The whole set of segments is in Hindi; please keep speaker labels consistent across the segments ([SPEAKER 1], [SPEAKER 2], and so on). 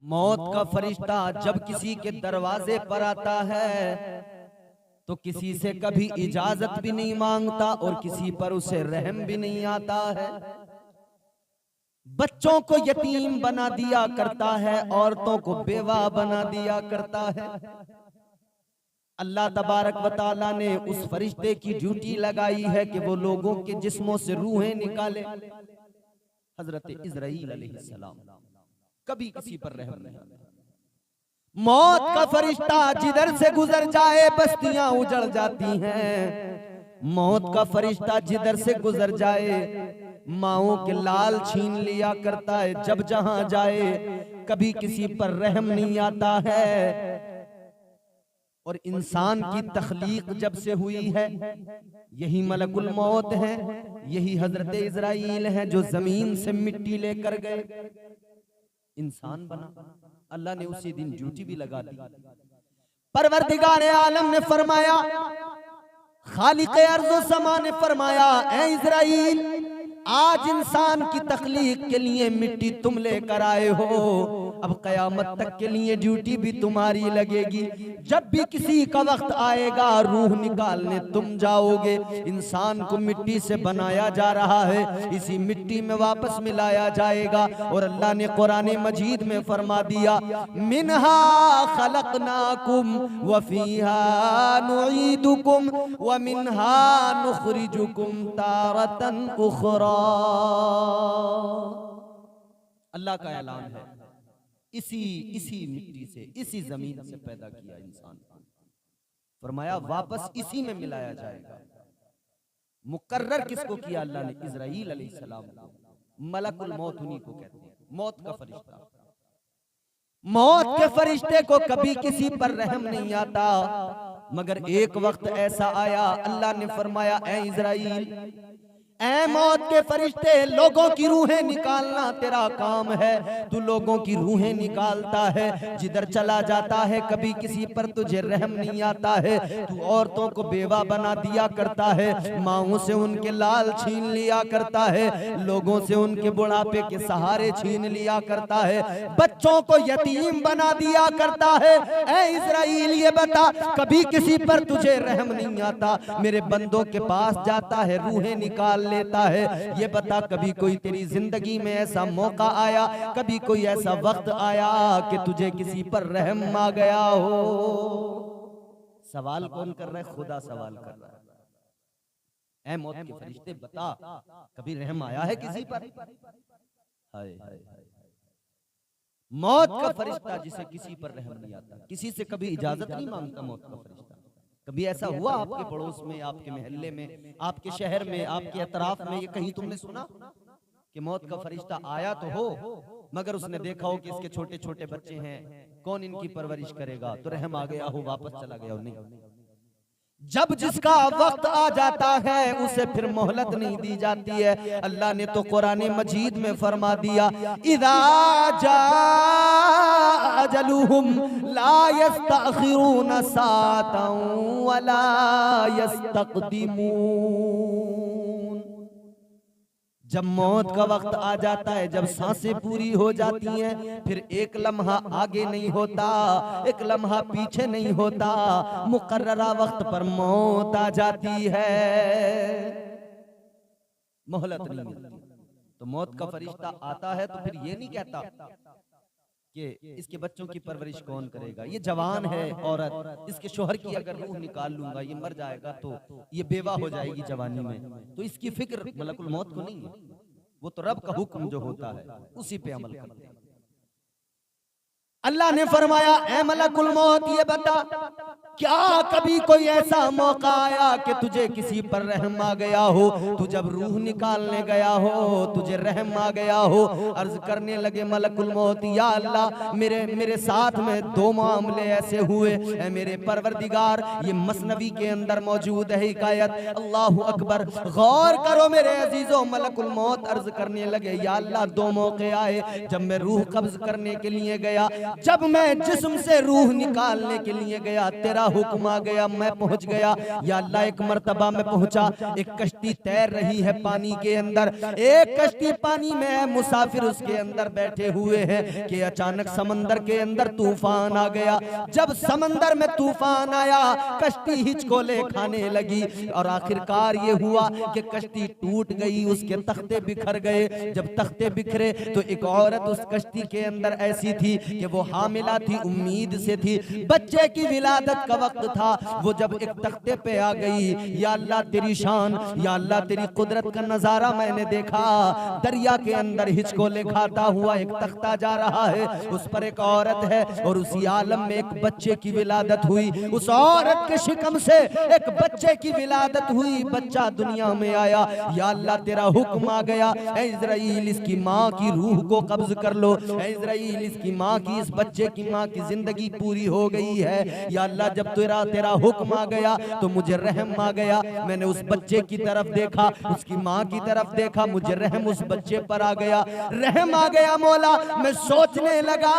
[SPEAKER 1] मौत का फरिश्ता जब किसी के दरवाजे पर आता है तो किसी से कभी इजाजत भी नहीं मांगता और किसी पर उसे रहम भी नहीं आता है। बच्चों को यतीम बना दिया करता है, औरतों को बेवा बना दिया करता है। अल्लाह तबारक व तआला ने उस फरिश्ते की ड्यूटी लगाई है कि वो लोगों के जिस्मों से रूहें निकाले। हजरत इज़राइल अलैहिस्सलाम कभी किसी पर रहम नहीं। मौत का फरिश्ता जिधर से गुजर जाए बस्तियां उजड़ जाती हैं। मौत का फरिश्ता जिधर से गुजर जाए माओं के लाल छीन लिया करता है। जब जहां जाए कभी किसी पर रहम नहीं आता है। और इंसान की तख्लीक जब से हुई है, यही मलकुल मौत है, यही हजरत इज़राइल है जो जमीन से मिट्टी लेकर गए, इंसान बना। अल्लाह ने उसी दिन ड्यूटी भी लगा दी। परवरदिगार आलम ने फरमाया, खालिक़े अर्ज़ समा ने फरमाया, ऐ इज़राइल, आज इंसान की तख्लीक के लिए मिट्टी तुम लेकर आए हो, अब कयामत तक के लिए ड्यूटी भी तुम्हारी लगेगी। जब भी किसी का वक्त आएगा रूह निकालने तुम जाओगे। इंसान को मिट्टी से बनाया जा रहा है, इसी मिट्टी में वापस मिलाया जाएगा। और अल्लाह ने कुरान मजीद में फरमा दिया, मिनहा खलकनाकुम व फीहा नुईदुकुम व मिनहा नुखरिजुकुम तारतन उखरा। अल्लाह का ऐलान है, इसी मिट्टी से, इसी जमीन से पैदा किया इंसान को। फरमाया वापस इसी में मिलाया जाएगा। मुकर्रर किसको किया अल्लाह ने? इज़राइल अलैहिस्सलाम को। मलकुल मौत उन्हीं को कहते हैं, मौत का फरिश्ता। मौत के फरिश्ते को कभी किसी पर रहम नहीं आता, मगर एक वक्त ऐसा आया, अल्लाह ने फरमाया, ऐ इज़राइल, ऐ मौत के फरिश्ते, लोगों की रूहें निकालना तेरा काम है। तू लोगों की रूहें निकालता है, जिधर चला जाता है कभी किसी पर तुझे रहम नहीं आता है। तू औरतों को बेवा बना दिया करता है, माओं से उनके लाल छीन लिया करता है, लोगों से उनके बुढ़ापे के सहारे छीन लिया करता है, बच्चों को यतीम बना दिया करता है। ऐ इज़राइल, ये बता, कभी किसी पर तुझे रहम नहीं आता? मेरे बंदों के पास जाता है, रूहें निकाल लेता है। ये बता, कभी कोई तेरी जिंदगी में ऐसा मौका आया, कभी कोई ऐसा वक्त आया कि तुझे किसी पर रहम आ गया हो? सवाल कौन कर रहा है? खुदा सवाल कर रहा है। ऐ मौत के फरिश्ते बता, कभी रहम आया है किसी पर? हाय हाय हाय। मौत का फरिश्ता जिसे किसी पर रहम नहीं आता, किसी से कभी इजाजत नहीं मांगता। मौत का फरिश्ता कभी ऐसा हुआ आपके पड़ोस में, आपके मोहल्ले में, आपके शहर में, आपके अतराफ में, ये कहीं तुमने सुना कि मौत का फरिश्ता आया तो हो, मगर उसने देखा हो कि इसके छोटे छोटे बच्चे हैं, कौन इनकी परवरिश करेगा, तो रहम आ गया हो, वापस चला गया हो? नहीं। जब जिसका वक्त आ जाता है उसे फिर मोहलत नहीं दी जाती है। अल्लाह ने तो कुरान मजीद में फरमा दिया, इज़ा जाअ अजलुहुम ला यस्तअखिरून साअतन वला यस्तक़दिमून। जब मौत का वक्त आ जाता है, जब सांसें पूरी हो जाती हैं, फिर एक लम्हा आगे नहीं होता, एक लम्हा पीछे नहीं होता, मुकर्ररा वक्त पर मौत आ जाती है, मोहलत नहीं मिलती। तो मौत का फरिश्ता आता है तो फिर ये नहीं कहता कि इसके बच्चों की परवरिश कौन करेगा, ये जवान है औरत, इसके शोहर की अगर रूह निकाल लूंगा, ये मर जाएगा तो ये बेवा हो जाएगी जवानी में, तो इसकी फिक्र मलकुल मौत को नहीं है। वो तो रब का हुक्म जो होता है उसी पे अमल करते हैं। अल्लाह ने फरमाया, ऐ मलकुल मौत, ये बता, क्या कभी कोई ऐसा मौका आया कि तुझे किसी पर रहम आ गया हो? तू जब रूह निकालने गया हो तुझे रहम आ गया हो? अर्ज करने लगे मलकुल मौत, या अल्लाह, मेरे साथ में दो मामले ऐसे हुए, ऐ मेरे परवरदिगार, ये मसनवी के अंदर मौजूद है हिकायत। अल्लाहु अकबर, गौर करो मेरे अजीजों। मलकुल मौत अर्ज करने लगे, या अल्लाह, दो मौके आए जब मैं रूह कब्ज करने के लिए गया। जब मैं जिस्म से रूह निकालने के लिए गया, तेरा हुक्म आ गया, मैं पहुंच गया। या अल्लाह एक मर्तबा में पहुंचा, एक कश्ती तैर रही है पानी के अंदर, एक कश्ती पानी में है, मुसाफिर उसके अंदर बैठे हुए हैं कि अचानक समंदर के अंदर तूफान आ गया। जब समंदर में तूफान आया, कश्ती हिचकोले खाने लगी और आखिरकार ये हुआ कि कश्ती टूट गई, उसके तख्ते बिखर गए। जब तख्ते बिखरे तो एक औरत उस कश्ती के अंदर ऐसी थी कि वो हामिला थी, उम्मीद से थी, बच्चे की विलादत का वक्त था। वो जब एक तख्ते पे आ गई, या अल्लाह तेरी शान, या अल्लाह तेरी कुदरत का नजारा मैंने देखा। दरिया के अंदर हिचकोले खाता हुआ एक तख्ता जा रहा है, उस पर एक औरत है और उसी आलम में एक बच्चे की विलादत हुई। उस औरत के शिकम से एक बच्चे की विलादत हुई, बच्चा दुनिया में आया। या अल्लाह तेरा हुक्म आ गया, ऐ इज़राइल इसकी माँ की रूह को कब्ज कर लो। ऐ इज़राइल इसकी माँ की, इस बच्चे की माँ की जिंदगी पूरी हो गई है। या अल्लाह जब तेरा हुक्म आ गया तो मुझे रहम आ गया। मैंने उस बच्चे की तरफ देखा, उसकी माँ की तरफ देखा, मुझे रहम उस बच्चे पर आ गया, रहम आ गया मौला। मैं सोचने लगा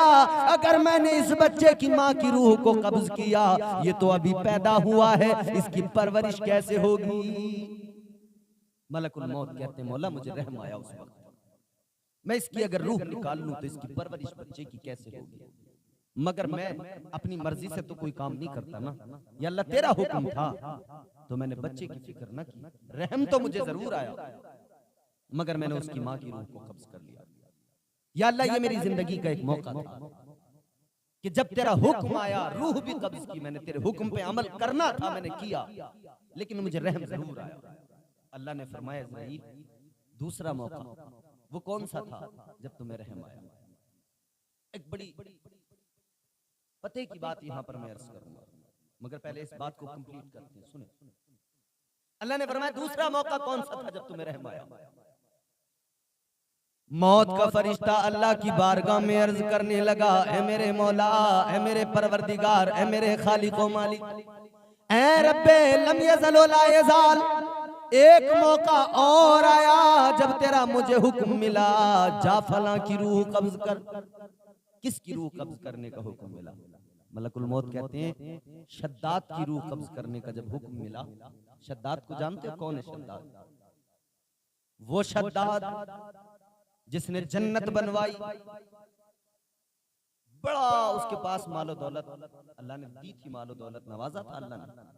[SPEAKER 1] अगर मैंने इस बच्चे की माँ की रूह को कब्ज किया, ये तो अभी पैदा हुआ है, इसकी परवरिश कैसे होगी। मलकुल मौत कहते मौला मुझे रहम आया उस वक्त, मैं इसकी अगर रूह निकाल लूं तो इसकी परवरिश बच्चे की कैसे होगी। मगर मैं अपनी मर्जी से तो कोई काम नहीं करता ना, या अल्लाह तेरा हुक्म था तो मैंने बच्चे की फिक्र न की। रहम तो मुझे जरूर आया, मगर मैंने उसकी माँ की रूह को कब्ज कर लिया। या अल्लाह ये मेरी जिंदगी का एक मौका था कि जब तेरा हुक्म आया, रूह भी कब्ज की, मैंने तेरे हुक्म पे अमल करना था, मैंने किया, लेकिन मुझे रहम जरूर आया। अल्लाह ने फरमाया इज़राइल दूसरा मौका वो कौन सा था जब तुम्हें रहम आया। एक बड़ी पते की बात यहां पर मैं अर्ज करूंगा, मगर पहले इस बात को कंप्लीट करते हैं। सुने, अल्लाह ने फरमाया दूसरा मौका कौन सा था जब तुम्हें रहम आया। मौत का फरिश्ता अल्लाह की बारगाह में अर्ज करने लगा, ऐ मेरे मौला, ऐ मेरे परवरदिगार, ऐ मेरे खालिक व मालिक, ऐ रब्बे लम यज़ल व ला यज़ाल, एक मौका और आया जब तेरा मुझे हुक्म मिला, जा फलां की रूह कब्ज कर। किसकी रूह कब्ज करने का हुक्म मिला? मलकुल मौत कहते हैं शद्दाद की रूह कब्ज करने का जब हुक्म मिला। शद्दाद को जानते हो कौन है शद्दाद? वो शद्दाद जिसने जन्नत बनवाई, बड़ा उसके पास मालो दौलत अल्लाह ने दी थी, मालो दौलत नवाजा था अल्लाह ने।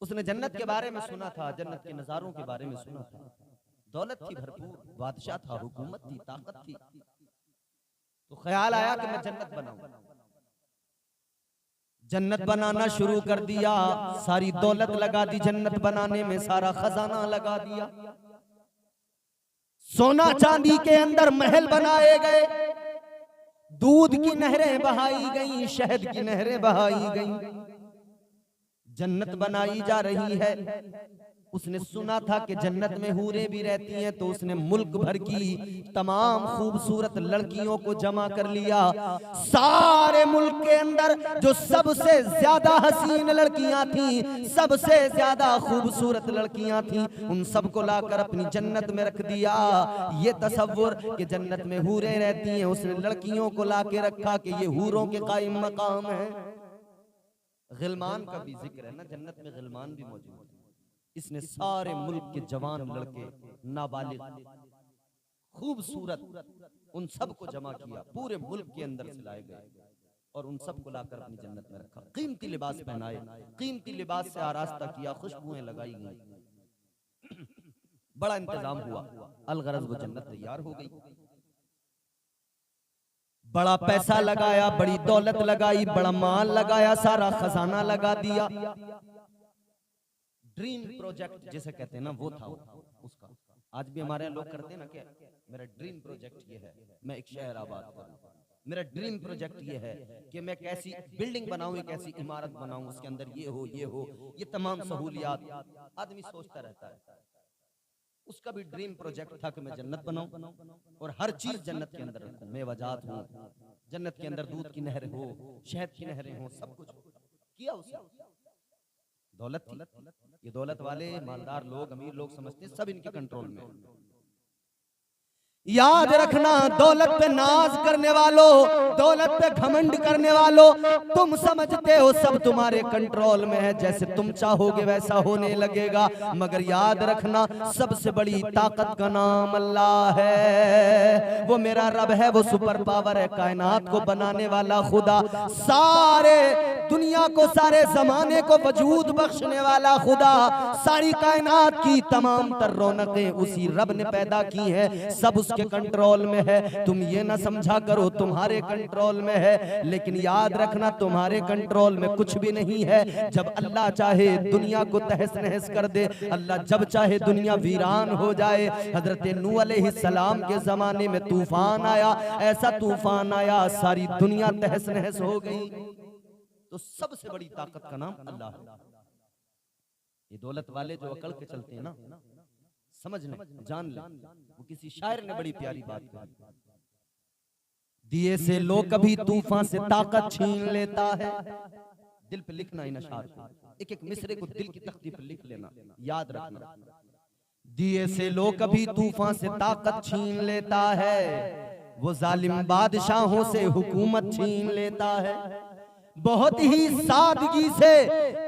[SPEAKER 1] उसने जन्नत के बारे में सुना था, जन्नत के नजारों के बारे में सुना था, दौलत थी भरपूर, बादशाह था, हुकूमत थी, ताकत थी, तो ख्याल आया कि मैं जन्नत बनाऊं। जन्नत बनाना शुरू कर दिया, सारी दौलत लगा दी जन्नत बनाने में, सारा खजाना लगा दिया, सोना चांदी के अंदर महल बनाए गए, दूध की नहरें बहाई गई, शहद की नहरें बहाई गई, जन्नत बनाई जा रही है। उसने सुना था कि जन्नत में हूरें भी रहती हैं, तो उसने मुल्क भर की तमाम खूबसूरत लड़कियों को जमा कर लिया। सारे मुल्क के अंदर जो सबसे ज्यादा हसीन लड़कियां थीं, सबसे ज्यादा खूबसूरत लड़कियां थीं, उन सबको लाकर अपनी जन्नत में रख दिया। ये तसव्वुर कि जन्नत में हूरें रहती हैं, उसने लड़कियों को लाके रखा कि ये हूरों के कायम मकाम है। गिलमान का भी जिक्र है ना, जन्नत में गिलमान भी मौजूद है। इसने सारे मुल्क के जवान लड़के, नाबालिग, खूबसूरत, उन सबको जमा किया, पूरे मुल्क के अंदर से लाए गए और उन सबको लाकर अपनी जन्नत में रखा। कीमती लिबास पहनाए, कीमती लिबास से आरास्ता किया, खुशबुएं लगाई गई, बड़ा इंतजाम हुआ। अलगरज वो जन्नत तैयार हो गई, बड़ा पैसा लगाया, बड़ी दौलत लगाई, बड़ा माल लगाया, सारा खजाना लगा दिया। ड्रीम प्रोजेक्ट जिसे कहते हैं ना, वो था उसका। आज भी हमारे यहाँ लोग करते हैं ना, क्या मेरा ड्रीम प्रोजेक्ट ये है, मैं एक शहर आबाद करूं, मेरा ड्रीम प्रोजेक्ट ये है कि मैं कैसी बिल्डिंग बनाऊं, एक ऐसी इमारत बनाऊं, उसके अंदर ये हो, ये हो, ये तमाम सहूलियात। आदमी सोचता रहता है। उसका भी ड्रीम प्रोजेक्ट था कि मैं जन्नत बनाऊं और हर चीज जन्नत के अंदर रखूं, मेवाजात हो, जन्नत के अंदर दूध की नहरें हो, शहद की नहरें हो, सब कुछ किया उसने। दौलत थी, ये दौलत वाले मालदार लोग, अमीर लोग समझते हैं सब इनके कंट्रोल में। याद रखना, दौलत पे नाज करने वालों, दौलत पे घमंड करने वालों, तुम समझते हो सब तुम्हारे कंट्रोल में है, जैसे तुम चाहोगे वैसा होने लगेगा। मगर याद रखना, सबसे बड़ी ताकत का नाम अल्लाह है। वो मेरा रब है, वो सुपर पावर है, कायनात को बनाने वाला खुदा, सारे दुनिया को, सारे जमाने को वजूद बख्शने वाला खुदा, सारी कायनात की तमाम तर रौनकें उसी रब ने पैदा की है, सब उसके कंट्रोल में है। तुम ये ना समझा करो तुम्हारे कंट्रोल में है, लेकिन याद रखना तुम्हारे कंट्रोल में कुछ भी नहीं है। जब अल्लाह चाहे दुनिया को तहस नहस कर दे, अल्लाह जब चाहे दुनिया वीरान हो जाए। हजरत नूह अलैहिस्सलाम के जमाने में तूफान आया, ऐसा तूफान आया सारी दुनिया तहस नहस हो गई। तो सबसे बड़ी ताकत का नाम अल्लाह है। ये दौलत वाले जो अकड़ के चलते हैं ना, समझ लें, जान लें, वो किसी शायर ने बड़ी प्यारी बात कही, दिए से लो कभी तूफान से ताकत छीन लेता है। दिल पे लिखना इन अशार को, एक एक मिसरे को दिल की तख्ती पर लिख लेना, याद रखना। दिए से लो कभी तूफान से ताकत छीन लेता है, वो जालिम बादशाहों से हुकूमत छीन लेता है। बहुत ही सादगी से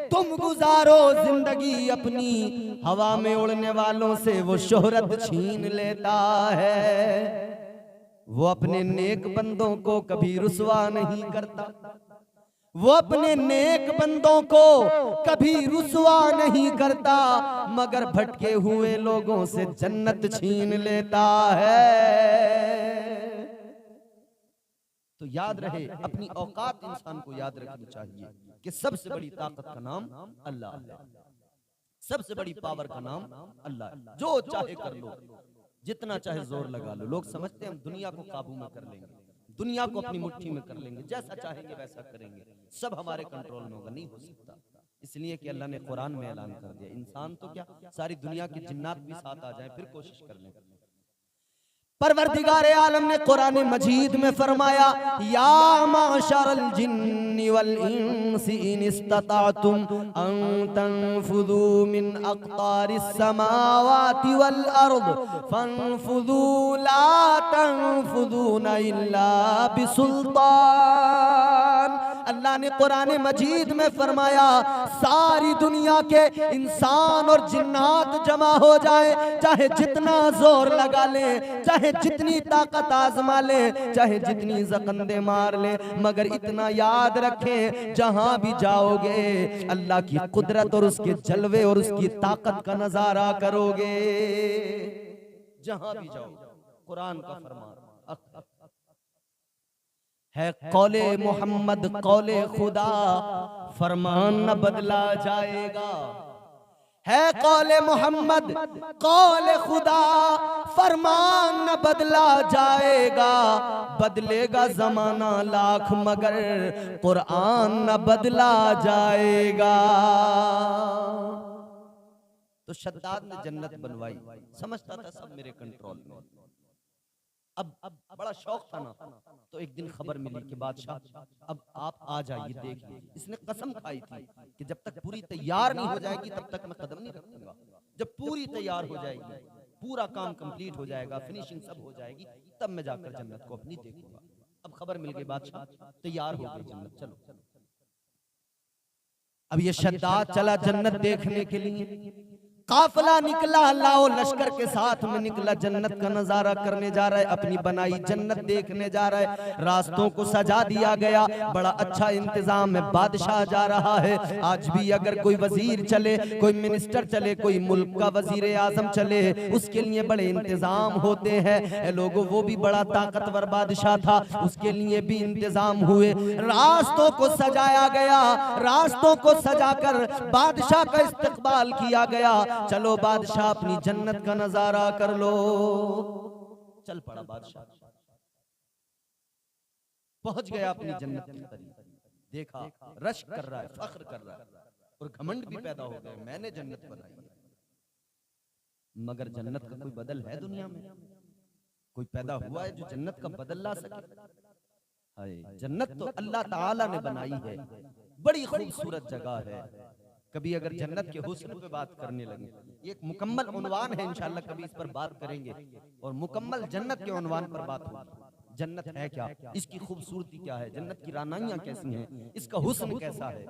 [SPEAKER 1] तुम गुजारो जिंदगी अपनी, हवा में उड़ने वालों से वो शोहरत छीन लेता है। वो अपने नेक बंदों को कभी रुसवा नहीं करता, वो अपने नेक बंदों को कभी रुसवा नहीं करता, मगर भटके हुए लोगों से जन्नत छीन लेता है। तो याद रहे, अपनी औकात इंसान को याद रखनी चाहिए कि सबसे बड़ी ताकत का नाम अल्लाह है, सबसे बड़ी पावर का नाम अल्लाह है। जो चाहे कर लो, जितना चाहे जोर लगा लो। लोग समझते हैं हम दुनिया को काबू में कर लेंगे, दुनिया को अपनी मुट्ठी में कर लेंगे, जैसा चाहेंगे वैसा करेंगे, सब हमारे कंट्रोल में होगा, नहीं हो सकता। इसलिए कि अल्लाह ने कुरान में ऐलान कर दिया, इंसान तो क्या, सारी दुनिया के जिन्नात भी साथ आ जाए फिर कोशिश कर लें। परवरदिगार आलम ने कुरान मजीद में फरमाया, या माशरल जिन्नि वल इंसी इन इस्तताअतुम अन तनफुदू मिन अक़तारिस समावाति वल अर्द फनफुदू ला तनफुदूना इल्ला बिसुल्तान। अल्लाह ने कुरान मजीद में फरमाया, सारी दुनिया के इंसान और जिन्नात जमा हो जाए, चाहे जितना जोर लगा ले, चाहे जितनी ताकत आजमा ले, चाहे जितनी जकंदे मार ले, मगर इतना याद रखें, जहां भी जाओगे अल्लाह की कुदरत और उसके जलवे और उसकी ताकत का नजारा करोगे। जहां भी जाओ, कुरान का फरमान है, कौले मोहम्मद कौले खुदा, फरमान न बदला जाएगा। है कौले मोहम्मद कौले खुदा, फरमान न बदला जाएगा। बदलेगा जमाना लाख मगर कुरान न बदला जाएगा। तो शद्दाद ने जन्नत बनवाई, समझता था सब मेरे कंट्रोल में। अब बड़ा शौक था ना, तो एक दिन खबर मिली कि बादशाह अब आप आ जाइए, देख लीजिए। इसने कसम खाई थी कि जब तक पूरी तैयार नहीं हो जाएगी तब तक मैं कदम नहीं रखूंगा। जब पूरी तैयार हो जाएगी, पूरा काम कंप्लीट हो जाएगा, फिनिशिंग सब हो जाएगी, तब मैं जाकर जन्नत को अपनी देखूंगा। अब खबर मिल गई, बादशाह तैयार हो गई जन्नत, चलो। अब ये शद्दाद चला जन्नत देखने के लिए, काफिला निकला, अल्लाह लश्कर के साथ में निकला, जन्नत का नजारा करने जा रहा है, अपनी बनाई जन्नत देखने जा रहा है। रास्तों को सजा दिया गया, बड़ा अच्छा इंतजाम है, बादशाह जा रहा है। आज भी अगर कोई वजीर चले, कोई मिनिस्टर चले, कोई मुल्क का वजीर आजम चले, उसके लिए बड़े इंतजाम होते हैं। लोगों, वो भी बड़ा ताकतवर बादशाह था, उसके लिए भी इंतजाम हुए। रास्तों को सजाया गया, रास्तों को सजाकर बादशाह का इस्तकबाल किया गया। चलो बादशाह अपनी जन्नत का नजारा कर लो। चल पड़ा बादशाह, पहुंच गया अपनी जन्नत की तरफ। देखा रश कर रहा है, फख्र कर रहा है, और घमंड भी पैदा हो गया, मैंने जन्नत बनाई है। मगर जन्नत का कोई बदल है दुनिया में? कोई पैदा हुआ है जो जन्नत का बदल ला सके? हाय, जन्नत तो अल्लाह ताला ने बनाई है, बड़ी खूबसूरत जगह है। कभी अगर जन्नत के हुस्न पे बात करने लगे, ये एक मुकम्मल उन्वान है, इंशाअल्लाह कभी इस पर बात करेंगे और मुकम्मल जन्नत के उन्वान पर बात होगी। जन्नत है क्या, इसकी खूबसूरती क्या है, जन्नत की रानाइयां कैसी हैं, इसका हुस्न कैसा है।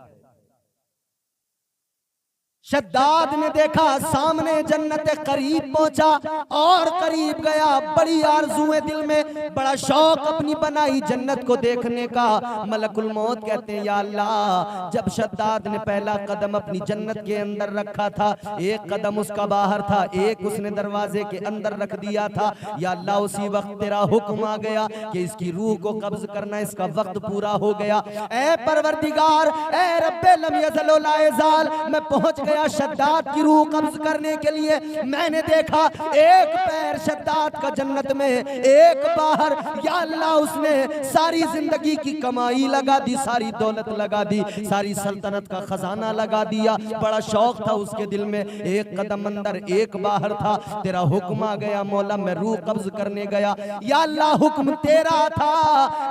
[SPEAKER 1] शद्दाद ने देखा सामने जन्नत करीब पहुंचा और करीब गया, बड़ी आरज़ुएं दिल में, बड़ा शौक अपनी बनाई जन्नत को देखने का। मलकुल मौत कहते हैं या अल्लाह, जब शद्दाद ने पहला कदम अपनी जन्नत के अंदर रखा था, एक कदम उसका बाहर था, एक उसने दरवाजे के अंदर रख दिया था, या अल्लाह उसी वक्त तेरा हुक्म आ गया कि इसकी रूह को कब्ज करना, इसका वक्त पूरा हो गया। ऐ परवरदिगार, ऐ रब्बे लम यज़ल व ला यज़ाल, मैं पहुंच गया शद्दाद की रूह कब्ज करने के लिए। मैंने देखा एक पैर शद्दाद का जन्नत में, एक बाहर। या अल्लाह, उसने सारी जिंदगी की कमाई लगा दी, सारी दौलत लगा दी, सारी सल्तनत का खजाना लगा दिया। बड़ा शौक था उसके दिल में, एक कदम अंदर एक बाहर था। तेरा हुक्म आ गया मौला, मैं रूह कब्ज करने गया। या अल्लाह, हुक्म तेरा था,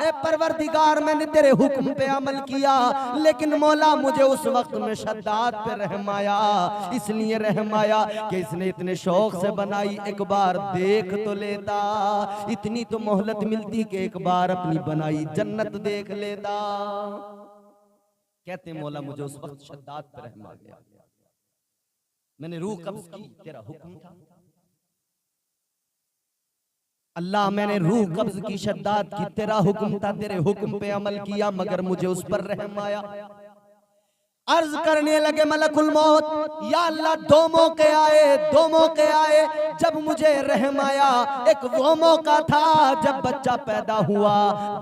[SPEAKER 1] ए परवरदिगार, मैंने तेरे हुक्म पे अमल किया, लेकिन मौला मुझे उस वक्त में शद्दाद पे रहम आया। इसलिए रहम आया कि इसने इतने शौक से बनाई, एक बार देख तो लेता, इतनी तो मोहलत मिलती कि एक बार अपनी बनाई जन्नत देख लेता। कहते मौला मुझे उस वक्त शद्दाद पर रहम आ गया, मैंने रूह कब्ज की, तेरा हुक्म था। अल्लाह, मैंने रूह कब्ज की शद्दाद की, तेरा हुक्म था, तेरे हुक्म पे अमल किया, मगर मुझे उस पर रहम आया। अर्ज करने लगे मलकुल मौत, या अल्लाह, दो मौके आए, दो मौके आए जब मुझे रहम आया। एक वो मौका था जब बच्चा पैदा हुआ,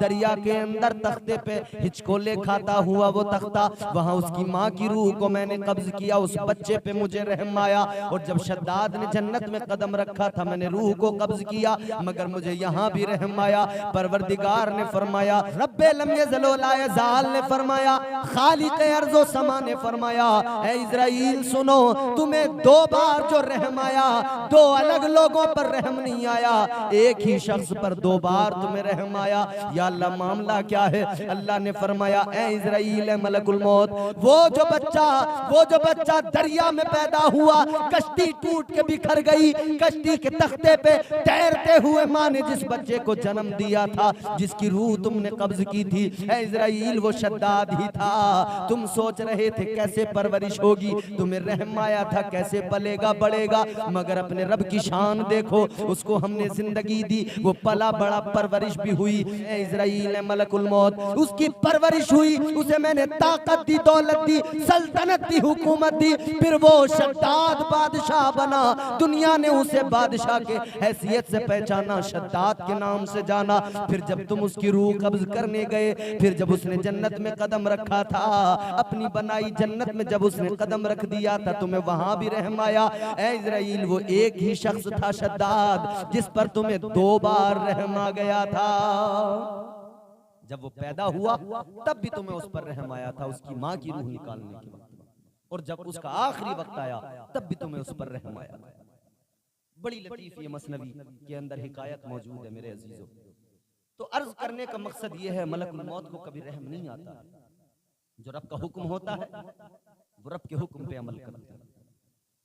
[SPEAKER 1] दरिया के अंदर तख्ते पे हिचकोले खाता हुआ वो तख्ता, वहां उसकी माँ की रूह को मैंने कब्ज किया, उस बच्चे पे मुझे रहम आया। और जब शद्दाद ने जन्नत में कदम रखा था, मैंने रूह को कब्ज किया, मगर मुझे यहाँ भी रहम आया। परवरदिगार ने फरमाया, रब्बे लम यज़ल व ला यज़ाल ने फरमाया, खालिक़ अर्ज़ व समा ने फरमाया, ऐ इज़राइल सुनो, तुम्हें दो बार जो रहम आया, दो अलग लोगों पर रहम नहीं आया, एक ही शख्स पर दो बार तुम्हें रहम आया। या अल्लाह, मामला क्या है? अल्लाह ने फरमाया, ऐ इज़राइल, मलकुल मौत, वो जो बच्चा दरिया में पैदा हुआ, कश्ती टूट के बिखर गई, कश्ती के तख्ते पे तैरते हुए माँ ने जिस बच्चे को जन्म दिया था, जिसकी रूह तुमने कब्ज की थी, ऐ इज़राइल, वो शद्दाद ही था। तुम सोच रहे थे कैसे परवरिश होगी, तुम्हें रहम आया था कैसे पलेगा बढ़ेगा, मगर अपने रब की शान देखो, उसको हमने जिंदगी दी, वो पला बड़ा, परवरिश भी हुई। ऐ इज़राइल, मलकुल मौत, उसकी परवरिश हुई, उसे मैंने ताकत दी, दौलत दी, सल्तनत दी, हुकूमत दी, फिर वो शद्दाद बादशाह बना। दुनिया ने उसे बादशाह के हैसियत से पहचाना, शद्दाद के नाम से जाना। फिर जब तुम उसकी रूह कब्ज करने गए, फिर जब उसने जन्नत में कदम रखा था, अपनी बनाई जन्नत में जब उसने कदम रख दिया था, तुम्हें वहां भी रहम आया। ऐ इज़राइल, वो एक ही शख्स था शद्दाद, जिस पर तुम्हें दो बार रहम आ गया था। जब वो पैदा हुआ तब भी तुम्हें उस पर रहम आया था, उसकी माँ की रूह निकालने के वक्त, और जब उसका आखिरी वक्त आया तब भी तुम्हें उस पर रहम आया। बड़ी लतीफ ये मसनवी के अंदर हिकायत मौजूद है मेरे अजीजों। तो अर्ज करने का मकसद ये है, मलकुल मौत को कभी रहम नहीं आता। जो रब का हुक्म होता है वो रब के हुक्म पे अमल करता है।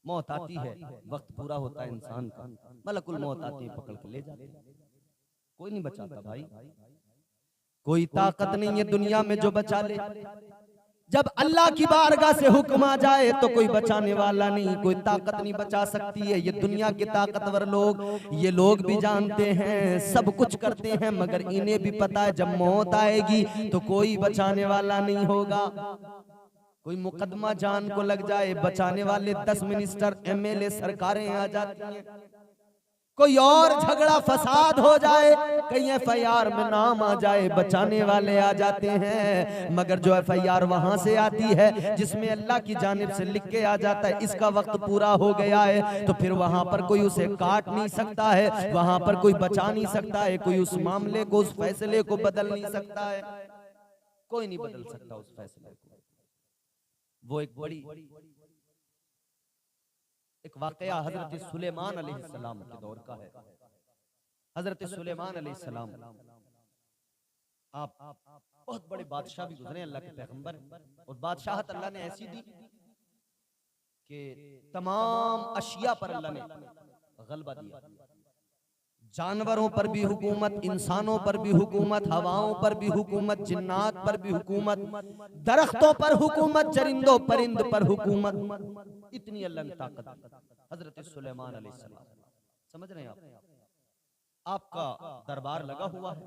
[SPEAKER 1] मौत आती है, वक्त पूरा होता है इंसान का, मलकुल मौत आती है, पकड़ के ले जाते हैं। कोई नहीं बचाता भाई, कोई ताकत नहीं है दुनिया में जो बचा ले। जब अल्लाह की बारगाह से हुक्म आ जाए तो कोई बचाने वाला नहीं, कोई ताकत नहीं बचा सकती है। ये दुनिया के ताकतवर लोग, ये लोग भी जानते हैं, सब कुछ करते हैं, मगर इन्हें भी पता है जब मौत आएगी तो कोई बचाने वाला नहीं होगा। कोई मुकदमा जान को लग जाए, बचाने वाले 10 मिनिस्टर, MLA, सरकारें आ जाती हैं। कोई और झगड़ा फसाद हो जाए, कहीं FIR में नाम आ जाए, बचाने वाले आ जाते हैं। मगर जो FIR वहां से आती है जिसमें अल्लाह की जानिब से लिख के आ जाता है इसका वक्त पूरा हो गया है, तो फिर वहां पर कोई उसे काट नहीं सकता है, वहां पर कोई बचा नहीं सकता है, कोई उस मामले को, उस फैसले को बदल नहीं सकता है। कोई नहीं बदल सकता उस फैसले को। वो एक बड़ी एक वाकया हजरत सुलेमान अलैहिस्सलाम के दौर का है। हजरत सुलेमान अलैहिस्सलाम, आप बहुत बड़े बादशाह भी गुजरे, अल्लाह के पैगंबर, और बादशाहत अल्लाह ने ऐसी दी कि तमाम अशिया पर अल्लाह ने गलबा दिया। जानवरों पर भी हुकूमत, इंसानों पर भी हुकूमत, हवाओं पर भी हुकूमत, जिन्नात पर भी हुकूमत, दरख्तों पर हुकूमत, चरिंदों परिंद पर हुकूमत। इतनी अल्लाह ने ताकत दी हजरत सुलेमान अलैहिस्सलाम। समझ रहे हैं आप? आपका दरबार लगा हुआ है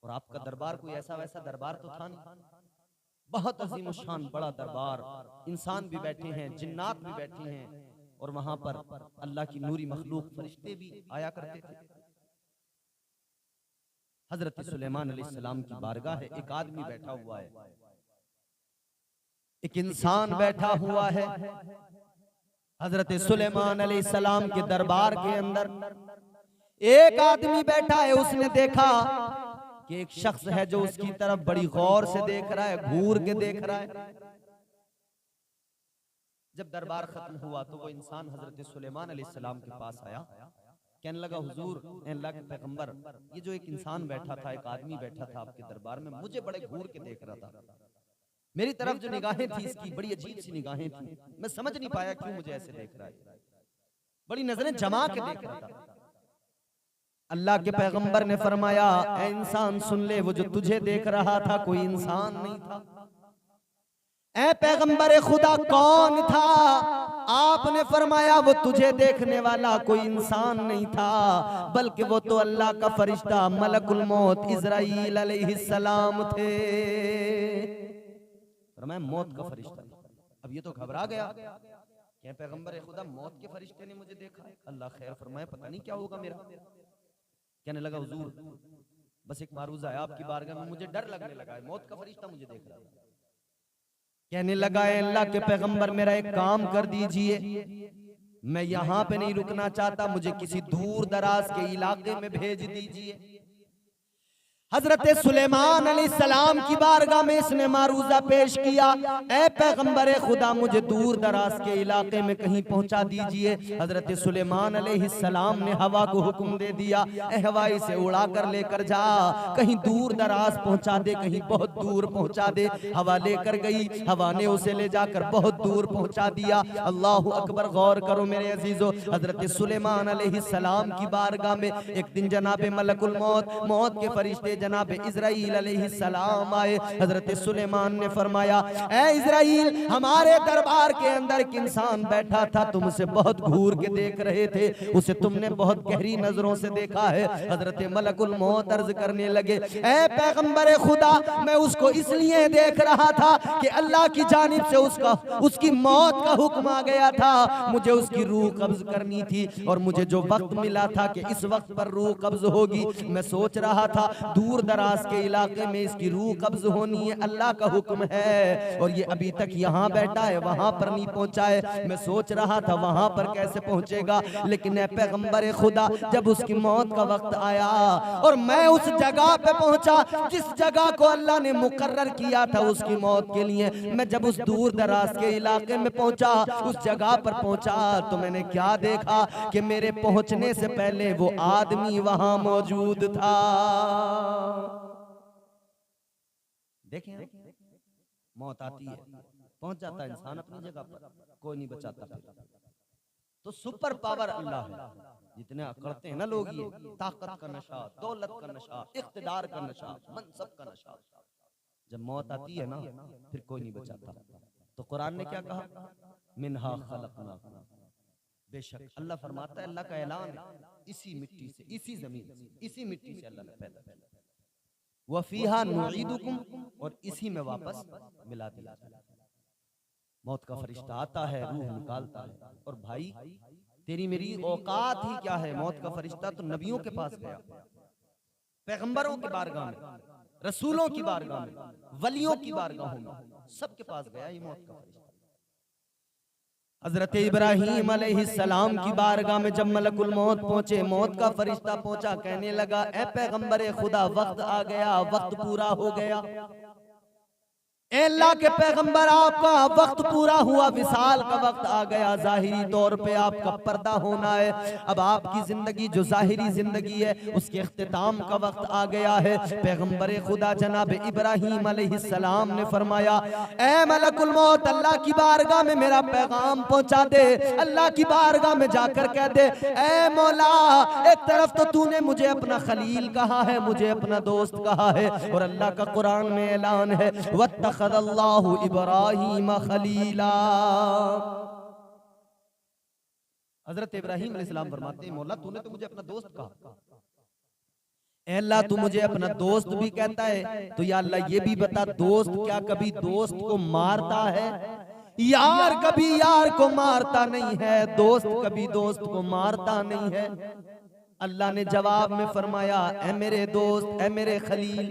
[SPEAKER 1] और आपका दरबार कोई ऐसा वैसा दरबार तो था नहीं, बहुत अजीम शान बड़ा दरबार। इंसान भी बैठे हैं, जिन्नात भी बैठे हैं और वहां पर अल्लाह की नूरी मखलूक फरिश्ते भी आया करते थे। हजरत सुलेमान अलैहिस्सलाम की बारगाह है, एक आदमी बैठा हुआ है, एक इंसान बैठा हुआ है। हजरत सुलेमान अलैहिस्सलाम के दरबार के अंदर एक आदमी बैठा है। उसने देखा कि एक शख्स है जो उसकी तरफ बड़ी गौर से देख रहा है, घूर के देख रहा है। जब दरबार खत्म हुआ तो वो इंसान हजरत सुलेमान अलैहिस्सलाम के पास आया, कहने लगा हुजूर, अल्लाह के पैगंबर, ये जो एक इंसान बैठा था, एक आदमी बैठा था आपके दरबार में, मुझे बड़े घूर के देख रहा था। मेरी तरफ जो निगाहें थी इसकी बड़ी अजीब सी निगाहें थी, मैं समझ नहीं पाया क्यों मुझे ऐसे देख रहा है, बड़ी नजरें जमा के देख रहा था। अल्लाह के पैगंबर ने फरमाया, ऐ इंसान सुन ले, वो जो तुझे देख रहा था कोई इंसान नहीं था। ऐ पैगंबर खुदा कौन था? आपने फरमाया वो तुझे देखने वाला कोई इंसान नहीं था, बल्कि वो तो अल्लाह का फरिश्ता मलकुल मौत इज़राइल अलैहिस्सलाम थे। फरमाया मौत का फरिश्ता। अब ये तो घबरा गया, क्या पैगंबर खुदा मौत के फरिश्ते ने मुझे देखा है? अल्लाह खैर फरमाया, पता नहीं क्या होगा मेरा। कहने लगा हुजूर, बस एक मारूज़ आया आपकी बारगाह में, मुझे डर लगने लगा है, मौत का फरिश्ता मुझे देख रहा है। कहने लगा, अल्लाह के पैगंबर मेरा एक काम कर दीजिए, मैं यहाँ पे नहीं रुकना चाहता, मुझे किसी दूर दराज के इलाके में भेज दीजिए। हजरत सुलेमान अलैहिस्सलाम की बारगाह में इसने मारूजा पेश किया, ऐ पैगंबर खुदा मुझे दूर दराज के इलाके में कहीं पहुंचा दीजिए। हजरत सुलेमान अलैहिस्सलाम ने हवा को हुक्म दे दिया, ऐ हवा इसे उड़ा कर लेकर जा, कहीं दूर दराज पहुंचा दे, कहीं बहुत दूर पहुंचा दे। हवा लेकर गई, हवा ने उसे ले जाकर बहुत दूर पहुंचा दिया। अल्लाह अकबर, गौर करो मेरे अजीजों, हजरत सुलेमान अलैहिस्सलाम की बारगाह में एक दिन जनाब मलकुल मौत, मौत के फरिश्ते जनाब इज़राइल अलैहिस्सलाम आए। हजरत सुलेमान ने फरमाया, ऐ इज़राइल, हमारे दरबार के अंदर एक इंसान बैठा था, तुम उसे बहुत घूर के देख रहे थे, उसे तुमने बहुत गहरी नजरों से देखा है। हजरत मलकुल मौत अर्ज करने लगे, ऐ पैगंबर खुदा, मैं उसको इसलिए देख रहा था कि अल्लाह की जानिब से उसकी मौत का हुक्म आ गया था, मुझे उसकी रूह कब्ज करनी थी और मुझे जो वक्त मिला था कि इस वक्त पर रूह कब्ज होगी, मैं सोच रहा था दूर दराज के इलाके में इसकी रूह कब्ज होनी है, अल्लाह का हुक्म है और ये अभी तक यहाँ बैठा है, वहां पर नहीं पहुंचा है। मैं सोच रहा था वहां पर कैसे पहुंचेगा, लेकिन ऐ पैगंबर खुदा, जब उसकी मौत का वक्त आया और मैं उस जगह पे पहुंचा जिस जगह को अल्लाह ने मुकर्रर किया था उसकी मौत के लिए, मैं जब उस दूर दराज के इलाके में पहुंचा, उस जगह पर पहुंचा, तो मैंने क्या देखा कि मेरे पहुंचने से पहले वो आदमी वहां मौजूद था। देखें, मौत आती है, पहुंच जाता है इंसान अपनी जगह पर, कोई नहीं बचाता। तो सुपर पावर अल्लाह है। जितने करते हैं ना लोग ये ताकत का नशा, दौलत का नशा, इख्तिदार का नशा, मनसब का नशा, जब मौत आती है ना फिर कोई नहीं बचाता। तो कुरान ने क्या कहा, मिनहा खलकनाकुम, बेशक अल्लाह फरमाता है, अल्लाह का ऐलान है, इसी मिट्टी से, इसी जमीन से, इसी मिट्टी से अल्लाह ने पैदा किया, वफीहा नुईदुकुम, और इसी में वापस मिला दिया। मौत का फरिश्ता आता है, रूह निकालता है। और भाई तेरी मेरी औकात ही क्या है, मौत का फरिश्ता तो नबियों के पास गया, पैगंबरों की बारगाह में, रसूलों की बारगाह में, वलियों की बारगाहों में, सबके पास गया ये मौत का फरिश्ता। हजरत इब्राहीम अलैहिस्सलाम की बारगाह में जब मलकुल मौत पहुंचे, मौत का फरिश्ता पहुंचा, कहने लगा, ऐ पैगंबर खुदा, वक्त आ गया, वक्त पूरा हो गया। ए अल्लाह के पैगंबर, आपका वक्त पूरा हुआ, विसाल का वक्त आ गया, जाहिरी तौर पे आपका पर्दा होना है। अब आपकी जिंदगी जो जाहिरी जिंदगी है उसके इख्तिताम का वक्त आ गया है। पैगंबर खुदा जनाब इब्राहीम अलैहिस्सलाम ने फरमाया, ए मलकुल मौत, अल्लाह की बारगाह में मेरा पैगाम पहुंचा दे, अल्लाह की बारगाह में जाकर कह दे, ए मौला, एक तरफ तो तूने मुझे अपना खलील कहा है, मुझे अपना दोस्त कहा है, और अल्लाह का कुरान में ऐलान है, वत्तखज़ल्लाहु इब्राहीम खलीला। हजरत इब्राहीम अलैहिस्सलाम फरमाते हैं, मौला तूने तो मुझे अपना दोस्त कहा, अल्लाह तू मुझे अपना दोस्त भी कहता है, तो या अल्लाह ये भी बता, दोस्त क्या कभी दोस्त को मारता है? यार कभी यार को मारता नहीं है, दोस्त कभी दोस्त को मारता नहीं है। अल्लाह ने जवाब में फरमाया, ऐ मेरे दोस्त, ऐ मेरे खलील,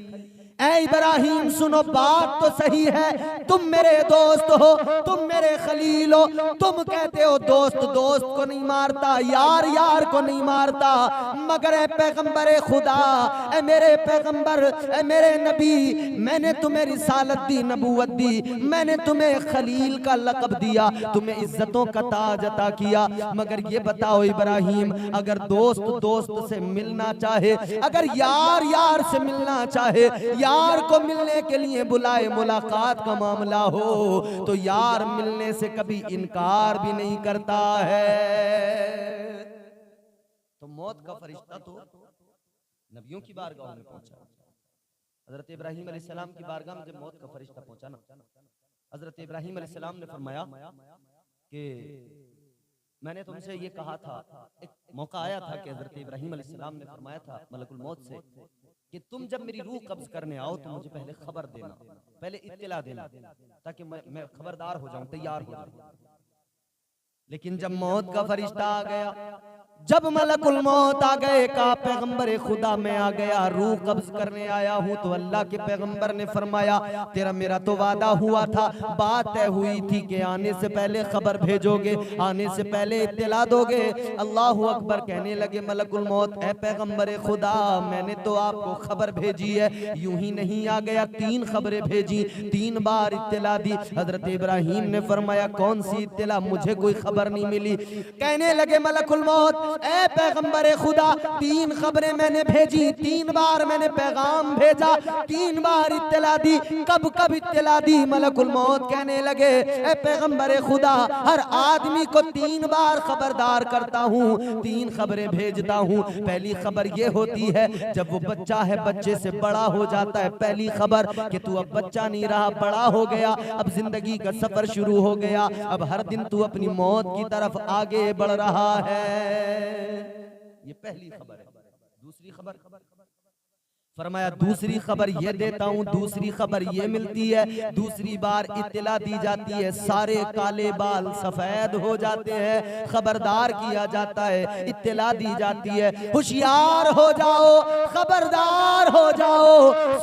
[SPEAKER 1] ऐ इब्राहीम, सुनो बात तो सही है, तुम मेरे दोस्त हो, तुम मेरे खलील हो, तुम कहते हो दोस्त दोस्त को नहीं मारता, यार यार को नहीं मारता, मगर ऐ पैगंबर खुदा, ऐ मेरे पैगंबर, ऐ मेरे नबी, मैंने तुम्हें रिसालत दी, नबूवत दी, मैंने तुम्हें खलील का लक़ब दिया, तुम्हें इज्जतों का ताज अता किया, मगर ये बताओ इब्राहीम, अगर दोस्त दोस्त से मिलना चाहे, अगर यार यार से मिलना चाहे, यार को मिलने के लिए बुलाए, मुलाकात का मामला हो, तो यार मिलने से कभी इनकार भी नहीं करता है। तो मौत का फरिश्ता तो नबियों की बारगाह में पहुंचा। हजरत इब्राहीम अलैहिस्सलाम की बारगाह में जब मौत का फरिश्ता पहुंचा ना, हजरत इब्राहीम अलैहिस्सलाम ने फरमाया कि मैंने तुमसे ये कहा था, एक मौका आया था कि हजरत इब्राहीम अलैहिस्सलाम ने फरमाया था मलकुल मौत से कि तुम जब मेरी रूह कब्ज करने आओ तो मुझे पहले खबर देना, पहले इत्तिला देना, ताकि मैं खबरदार हो जाऊं, तैयार हो जाऊं। लेकिन जब मौत का फरिश्ता आ गया, जब मलकुल मौत आ गए, कहा पैगंबर खुदा मैं आ गया, रूह कब्ज करने आया हूं, तो अल्लाह के पैगंबर ने फरमाया, तेरा मेरा तो वादा हुआ था, बात तय हुई थी कि आने से पहले खबर भेजोगे, आने से पहले इत्तिला दोगे। अल्लाहु अकबर। कहने लगे मलकुल मौत, ऐ पैगंबर खुदा, मैंने तो आपको खबर भेजी है, यूं ही नहीं आ गया, 3 खबरें भेजी, 3 बार इत्तिला दी। हजरत इब्राहीम ने फरमाया, कौन सी इत्तिला, मुझे कोई खबर नहीं मिली। कहने लगे मलकुल मौत, ऐ पैगंबर खुदा, 3 खबरें मैंने भेजी, 3 बार मैंने पैगाम भेजा, 3 बार इत्तिला दी। कब कब इत्तिला दी? मलकुल मौत कहने लगे, ऐ पैगंबर खुदा, हर आदमी को 3 बार खबरदार करता हूँ, 3 खबरें भेजता हूँ। पहली खबर ये होती है जब वो बच्चा है, बच्चे से बड़ा हो जाता है, पहली खबर कि तू अब बच्चा नहीं रहा, बड़ा हो गया, अब जिंदगी का सफर शुरू हो गया, अब हर दिन तू अपनी मौत की तरफ आगे बढ़ रहा है। ये पहली खबर है। दूसरी खबर फरमाया, दूसरी खबर ये देता हूँ, दूसरी खबर ये मिलती है, दूसरी बार इत्तिला दी जाती है, सारे काले बाल सफेद हो जाते हैं, खबरदार किया जाता है, इत्तिला दी जाती है, होशियार हो जाओ, खबरदार हो जाओ,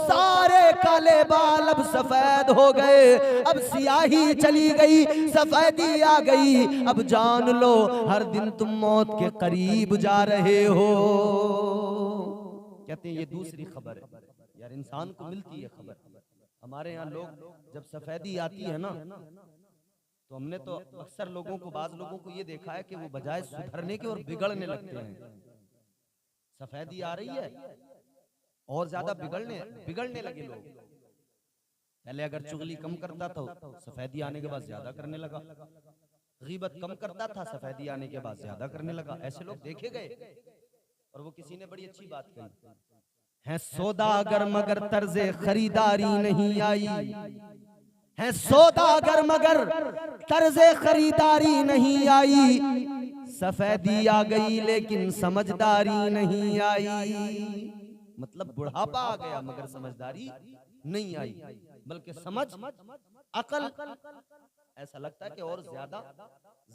[SPEAKER 1] सारे काले बाल अब सफेद हो गए, अब सियाही चली गई, सफेदी आ गई, अब जान लो हर दिन तुम मौत के करीब जा रहे हो। कहते हैं ये दूसरी खबर है। यार इंसान को मिलती है खबर। हमारे यहाँ लोग जब सफेदी आती है ना, तो हमने तो अक्सर लोगों को, बाज लोगों को ये देखा है कि वो बजाय सुधरने के और बिगड़ने लगते हैं। सफेदी आ रही है और ज्यादा बिगड़ने लगे लोग। पहले अगर चुगली कम करता था, सफेदी आने के बाद ज्यादा करने लगा, गीबत कम करता था, सफेदी आने के बाद ज्यादा करने लगा। ऐसे लोग देखे गए। और वो किसी ने बड़ी अच्छी बात कही है, सौदागर मगर तर्जे खरीदारी नहीं आई है, सौदागर मगर तर्जे खरीदारी नहीं आई, सफेदी आ गई लेकिन समझदारी नहीं आई। मतलब बुढ़ापा आ गया मगर समझदारी नहीं आई, बल्कि समझ, अकल ऐसा लगता है कि और ज्यादा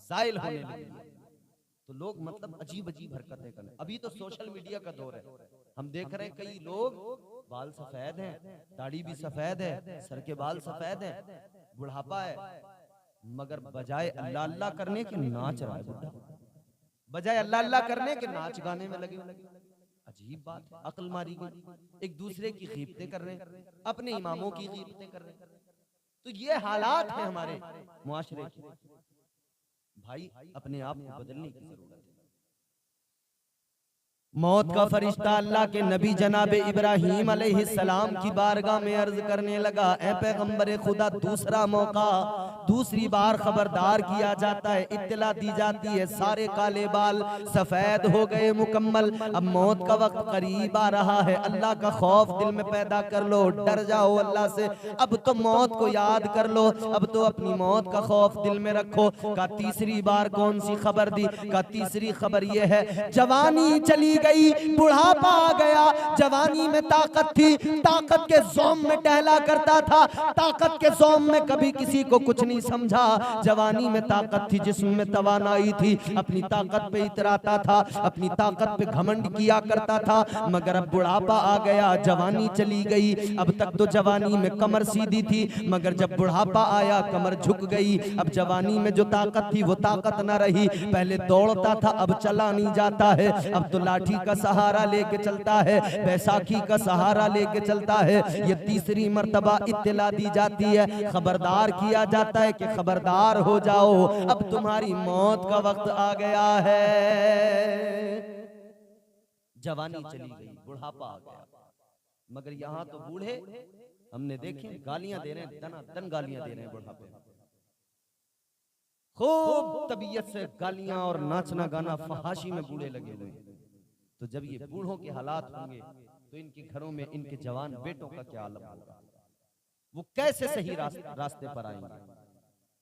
[SPEAKER 1] जायल होने लगी। तो लोग मतलब अजीब अजीब हरकतें करने। अभी तो सोशल मीडिया का दौर है, हम देख रहे हैं कई लोग बाल सफेद हैं, दाढ़ी भी सफेद है, सर के बाल सफेद हैं, बुढ़ापा है, मगर बजाय अल्लाह अल्लाह करने के नाच रहा है बुढ़ा, बजाय अल्लाह अल्लाह करने के नाच गाने में लगे। अजीब बात, अक्ल मारी गई। एक दूसरे की गीबतें कर रहे हैं, अपने इमामों की गीबतें कर रहे हैं। तो ये हालात है हमारे मुआशरे के। भाई अपने आप को बदलने की जरूरत है। मौत का फरिश्ता अल्लाह के नबी जनाब इब्राहीम अलैहिस्सलाम की बारगाह में अर्ज करने लगा, ए पैगंबर खुदा, दूसरा मौका, दूसरी बार खबरदार किया जाता है, इत्तला दी जाती है, सारे काले बाल सफेद हो गए मुकम्मल, अब मौत का वक्त करीब आ रहा है, अल्लाह का खौफ दिल में पैदा कर लो, डर जाओ अल्लाह से, अब तो मौत को याद कर लो, अब तो अपनी मौत का खौफ दिल में रखो। का तीसरी बार कौन सी खबर दी? का तीसरी खबर यह है, जवानी चली गई, बुढ़ापा आ गया, जवानी में ताकत थी, ताकत के ज़ौम में टहला करता था, ताकत के ज़ौम में कभी किसी को कुछ नहीं समझा, जवानी में ताकत थी, जिस्म में तवानाई थी, अपनी ताकत पे इतराता था, अपनी ताकत पे घमंड किया करता था, मगर अब बुढ़ापा आ गया, जवानी चली गई, अब तक तो जवानी में कमर सीधी थी, मगर जब बुढ़ापा आया कमर झुक गई, अब जवानी में जो ताकत थी वो ताकत ना रही, पहले दौड़ता था अब चला नहीं जाता है, अब तो लाठी का सहारा लेके चलता है, बैसाखी का सहारा लेके चलता है। ये तीसरी मर्तबा इत्तला दी जाती है, खबरदार किया जाता है कि खबरदार हो जाओ, अब तुम्हारी मौत का वक्त आ गया है। जवानी चली गई, बुढ़ापा आ गया, मगर यहाँ तो बूढ़े हमने देखे गालियां दे रहे हैं, दन गालियां दे रहे हैं बुढ़ापे में, खूब तबीयत से गालियां और नाचना गाना फहाशी में बूढ़े लगे हुए हैं। तो जब ये बूढ़ों के हालात होंगे तो इनके घरों में इनके जवान बेटों का क्या आलम होगा, वो कैसे सही रास्ते पर आएंगे।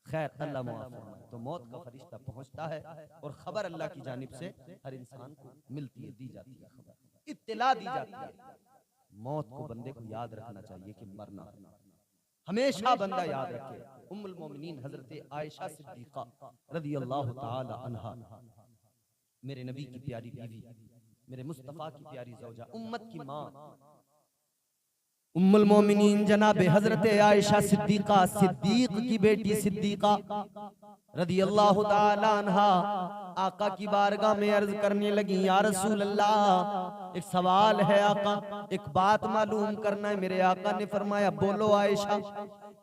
[SPEAKER 1] खैर अल्लाह माफ फरमाए। तो मौत का फरिश्ता पहुंचता है और खबर अल्लाह की जानिब से हर इंसान को मिलती है, दी जाती है, खबर इत्तला दी जाती है। मौत को बंदे को याद रखना चाहिए कि मरना हमेशा बंदा याद रखे। उम्मुल मोमिनीन हजरत आयशा सिद्दीका रज़ियल्लाहु ताला अन्हा, मेरे नबी की प्यारी बीवी, मेरे मुस्तफा की प्यारी ज़ौजा, उम्मत की माँ, उम्मुल मोमिनीन जनाब हजरत आयशा सिद्दीका, सिद्दीक की बेटी सिद्दीका रज़ियल्लाहु ताला अन्हा आका की बारगाह में अर्ज करने लगी, या रसूल अल्लाह, एक सवाल है आका, एक बात मालूम करना है। मेरे आका ने फरमाया, बोलो आयशा।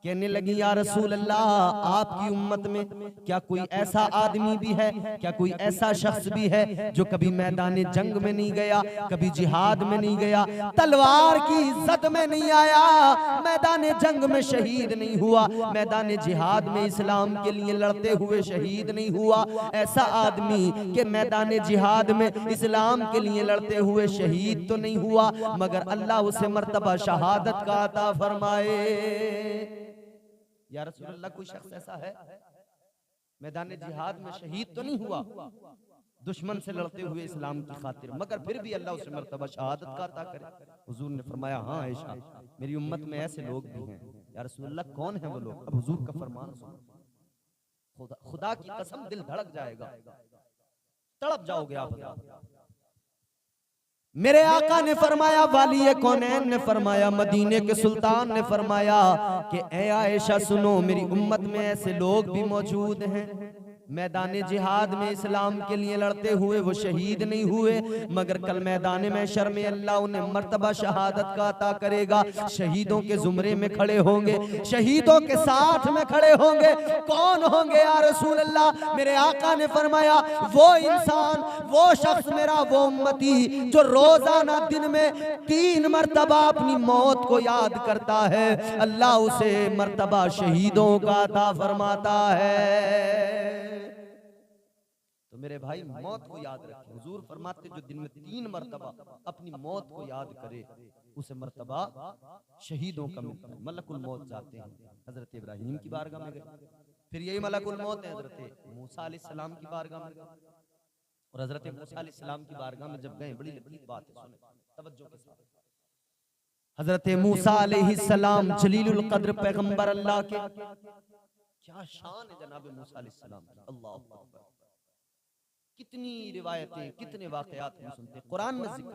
[SPEAKER 1] कहने लगी, या रसूल अल्लाह, आपकी उम्मत में क्या कोई ऐसा आदमी भी है, क्या कोई ऐसा शख्स भी है जो कभी मैदान जंग में नहीं गया, कभी जिहाद में नहीं गया, तलवार की इज्जत में नहीं आया, मैदान जंग में शहीद नहीं हुआ, मैदान जिहाद में इस्लाम के लिए लड़ते हुए शहीद नहीं हुआ, ऐसा आदमी के मैदान जिहाद में इस्लाम के लिए लड़ते हुए शहीद तो नहीं हुआ, मगर अल्लाह उसे मर्तबा शहादत का अता फरमाए। या रसूल अल्लाह, कोई शख्स ऐसा है मैदान जिहाद में शहीद तो नहीं हुआ, दुश्मन से लड़ते हुए इस्लाम की खातिर, मगर फिर भी अल्लाह उसे मर्तबा शहादत का अता करे। हुजूर ने फरमाया, हाँ आयशा, मेरी उम्मत में ऐसे लोग भी हैं। या रसूल अल्लाह, कौन है वो लोग? अब हुजूर का फरमान सुनो, खुदा की कसम दिल धड़क जाएगा, तड़प जाओगे आप। मेरे आका ने फरमाया, वाली कौनैन ने फरमाया, मदीने के सुल्तान ने फरमाया कि ए आयशा सुनो, मेरी उम्मत में ऐसे लोग भी मौजूद हैं, मैदान जिहाद में इस्लाम के लिए लड़ते हुए वो शहीद नहीं हुए, मगर कल मैदान महशर में अल्लाह उन्हें मर्तबा शहादत का अता करेगा, शहीदों के जुमरे में खड़े होंगे, शहीदों के साथ में खड़े होंगे। कौन होंगे या रसूल अल्लाह? मेरे आका ने फरमाया, वो इंसान, वो शख्स, मेरा वो उम्मती जो रोजाना दिन में 3 मर्तबा अपनी मौत को याद करता है, अल्लाह उसे मर्तबा शहीदों का अता फरमाता है। तो मेरे भाई, मौत को याद रखें। हुजूर फरमाते, जो दिन में 3 मर्तबा अपनी मौत को याद करे, उसे मर्तबा शहीदों का मिलता है। मलकुल मौत जाते हैं, हजरत इब्राहीम की बारगाह में गए, फिर यही मलकुल मौत है हजरत मूसा अलैहिस्सलाम की बारगाह में गए, और हजरत मूसा अलैहिस्सलाम की बारगाह में जब गए, बड़ी लतीफ बात है, सुने तवज्जो के साथ। हजरत मूसा अलैहिस्सलाम जलीलुल कद्र पैगंबर अल्लाह के, क्या शान है जनाब मूसा अलैहिस्सलाम की, अल्लाह अकबर। कितनी रिवायतें, कितने वाकयात हम सुनते हैं, कुरान में जिक्र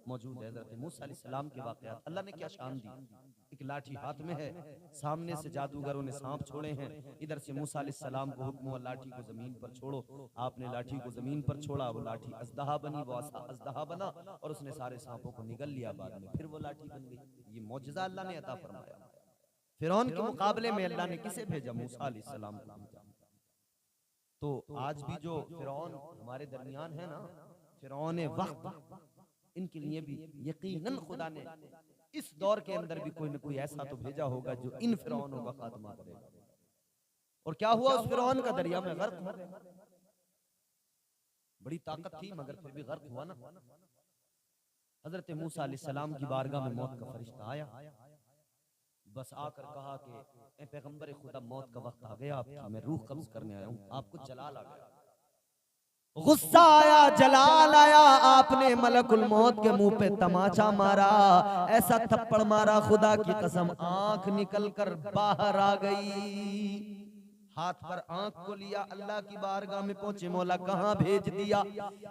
[SPEAKER 1] मौजूद है हजरत मूसा अलैहिस्सलाम के वाकयात। अल्लाह ने क्या शान दी, एक लाठी हाथ में है, सामने से जादूगरों ने सांप छोड़े हैं, इधर से मूसा अलैहिस्सलाम को हुक्म हुआ लाठी को जमीन पर छोड़ो, आपने लाठी को जमीन पर छोड़ा, वो लाठी अजदहा बनी, वो अजदहा बना, और उसने सारे सांपों को निगल लिया, बाद में फिर वो लाठी बन गई। ये मौजज़ा अल्लाह ने अता फरमाया। फिरौन के मुकाबले में अल्लाह ने किसे भेजा? मूसा अलैहिस्सलाम को भेजा। तो आज भी जो फिरौन हमारे दरमियान है ना, फिरौन वक्त, इनके लिए भी यकीनन खुदा ने इस दौर के अंदर भी कोई न कोई ऐसा तो भेजा होगा जो इन फिरौनों का खात्मा करेगा। और क्या हुआ? उस फिरौन का दरिया में गर्क हुआ। बड़ी ताकत थी मगर फिर भी गर्क हुआ ना। हजरत मूसा अलैहिस्सलाम की बारगाह में मौत का फरिश्ता आया, बस आकर कहा कि ए पैगंबर खुदा, मौत का वक्त आ गया आपकी, मैं रूह कब्ज करने आया हूं, आपको जलाल आ गया। गुस्सा आया, जलाल आया, आपने मलकुल मौत के मुंह पे तमाचा मारा, ऐसा थप्पड़ मारा खुदा की कसम आंख निकल कर बाहर आ गई। हाथ पर आंख को लिया, अल्लाह की बारगाह में पहुंचे, मौला कहां भेज दिया?